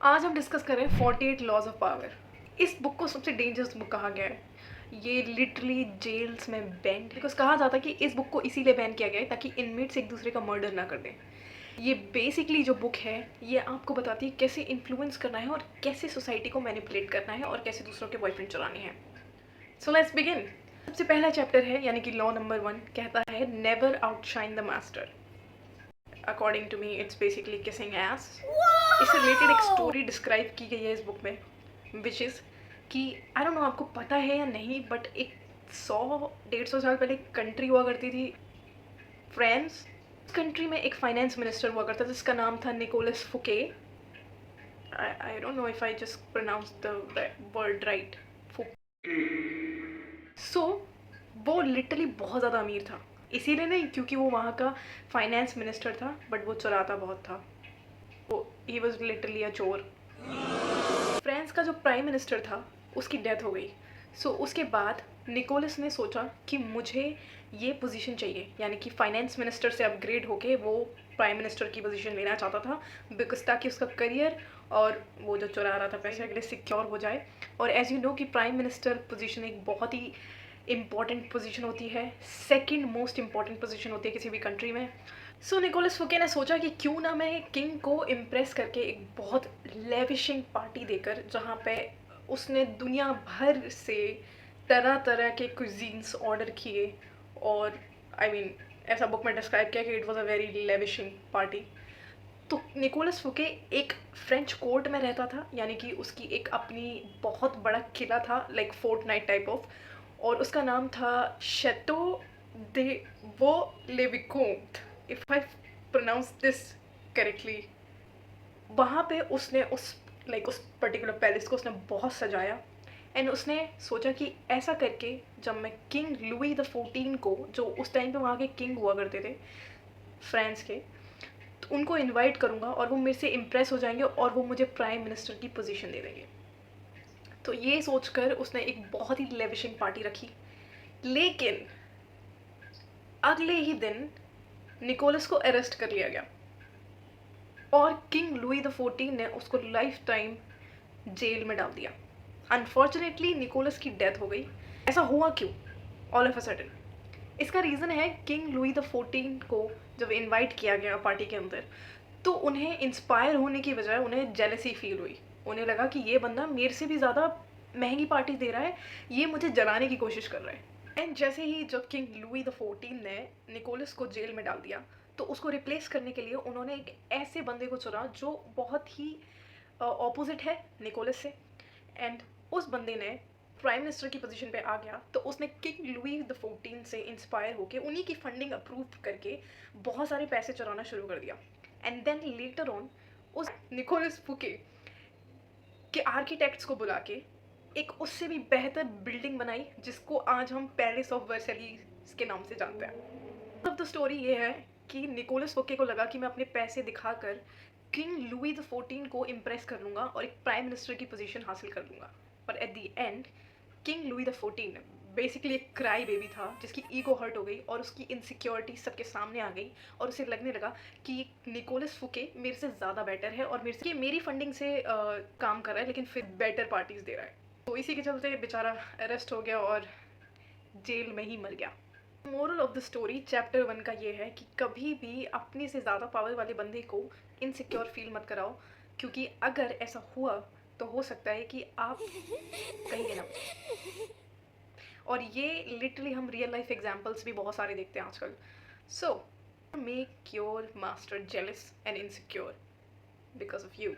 आज हम डिस्कस कर रहे हैं 48 लॉज ऑफ पावर। इस बुक को सबसे डेंजरस बुक कहा गया है। ये लिटरली जेल्स में बैन, बिकॉज कहा जाता है कि इस बुक को इसीलिए बैन किया गया है ताकि इनमेट्स एक दूसरे का मर्डर ना कर दें। ये बेसिकली जो बुक है ये आपको बताती है कैसे इन्फ्लुएंस करना है और कैसे सोसाइटी को मैनिपुलेट करना है और कैसे दूसरों के बॉयफ्रेंड चुराने हैं। So let's begin. सबसे पहला चैप्टर है यानी कि लॉ नंबर 1 कहता है never outshine the master. According to me it's basically kissing ass. इससे रिलेटेड एक स्टोरी डिस्क्राइब की गई है इस बुक में, विच इज़ कि आई डोंट नो आपको पता है या नहीं, बट एक 100-150 साल पहले एक कंट्री हुआ करती थी, फ्रांस। इस कंट्री में एक फाइनेंस मिनिस्टर हुआ करता था जिसका नाम था Nicolas Fouquet. I don't know if I just pronounce the word right, Fouquet. So वो लिटरली बहुत ज़्यादा अमीर था, इसीलिए नहीं क्योंकि वो वहाँ का फाइनेंस मिनिस्टर था, बट वो चुराता बहुत था। वो ही वॉज लिटरली अ चोर। फ्रांस का जो प्राइम मिनिस्टर था उसकी डेथ हो गई। सो उसके बाद निकोलस ने सोचा कि मुझे ये पोजीशन चाहिए, यानी कि फाइनेंस मिनिस्टर से अपग्रेड होके वो प्राइम मिनिस्टर की पोजीशन लेना चाहता था, बिकॉज ताकि उसका करियर और वो जो चुरा रहा था पैसे के लिए सिक्योर हो जाए। और एज यू नो कि प्राइम मिनिस्टर पोजीशन एक बहुत ही इम्पॉर्टेंट पोजीशन होती है, सेकंड मोस्ट इम्पॉर्टेंट पोजीशन होती है किसी भी कंट्री में। सो निकोलस फुके ने सोचा कि क्यों ना मैं किंग को इम्प्रेस करके एक बहुत लेविशिंग पार्टी देकर, जहाँ पे उसने दुनिया भर से तरह तरह के कुजीन्स ऑर्डर किए, और आई मीन ऐसा बुक में डिस्क्राइब किया कि it was a very lavishing party. तो निकोलस फुके एक फ्रेंच कोर्ट में रहता था, यानी कि उसकी एक अपनी बहुत बड़ा किला था, like fort night type of, और उसका नाम था शेटो दे वो le Vicomte, if I pronounce this correctly. वहाँ पे उसने उस उस पर्टिकुलर पैलेस को उसने बहुत सजाया, एंड उसने सोचा कि ऐसा करके जब मैं किंग लुई द 14 को, जो उस टाइम पे वहाँ के किंग हुआ करते थे फ्रांस के, तो उनको इनवाइट करूँगा और वो मेरे से इम्प्रेस हो जाएंगे और वो मुझे प्राइम मिनिस्टर की पोजीशन दे देंगे। तो ये सोचकर उसने एक बहुत ही लेविशिंग पार्टी रखी, लेकिन अगले ही दिन निकोलस को अरेस्ट कर लिया गया और किंग लुई द 14 ने उसको लाइफ टाइम जेल में डाल दिया। अनफॉर्चुनेटली निकोलस की डेथ हो गई। ऐसा हुआ क्यों ऑल ऑफ अ सडन? इसका रीज़न है किंग लुई द 14 को जब इनवाइट किया गया पार्टी के अंदर, तो उन्हें इंस्पायर होने की बजाय उन्हें जेलसी फील हुई। उन्हें लगा कि ये बंदा मेरे से भी ज़्यादा महंगी पार्टी दे रहा है, ये मुझे जलाने की कोशिश कर रहा है। एंड जैसे ही जब किंग लुई द 14 ने निकोलस को जेल में डाल दिया, तो उसको रिप्लेस करने के लिए उन्होंने एक ऐसे बंदे को चुना जो बहुत ही ऑपोजिट है निकोलस से। एंड उस बंदे ने प्राइम मिनिस्टर की पोजीशन पे आ गया, तो उसने किंग लुई द 14 से इंस्पायर होकर उन्हीं की फंडिंग अप्रूव करके बहुत सारे पैसे चुराना शुरू कर दिया। एंड देन लेटर ऑन उस निकोलस फुके के आर्किटेक्ट्स को बुला के एक उससे भी बेहतर बिल्डिंग बनाई, जिसको आज हम पैलेस ऑफ वर्सेलीज के नाम से जानते हैं। अब तो स्टोरी ये है कि निकोलस फुके को लगा कि मैं अपने पैसे दिखाकर किंग लुई द 14 को इम्प्रेस कर लूँगा और एक प्राइम मिनिस्टर की पोजीशन हासिल कर लूँगा। पर at the end king Louis the 14 basically एक क्राई बेबी था जिसकी ईगो हर्ट हो गई और उसकी इनसिक्योरिटी सबके सामने आ गई, और उसे लगने लगा कि निकोलस फुके मेरे से ज़्यादा बेटर है और मेरी फंडिंग से काम कर रहा है, लेकिन फिर बेटर पार्टीज दे रहा है। तो इसी के चलते बेचारा अरेस्ट हो गया और जेल में ही मर गया। Moral of the story chapter 1 का ये है कि कभी भी अपने से ज़्यादा पावर वाले बंदे को इनसिक्योर फील मत कराओ, क्योंकि अगर ऐसा हुआ तो हो सकता है कि आप कहीं ना बचें। और ये लिटरली हम रियल लाइफ एग्जाम्पल्स भी बहुत सारे देखते हैं आजकल। So make your master jealous and insecure because of you.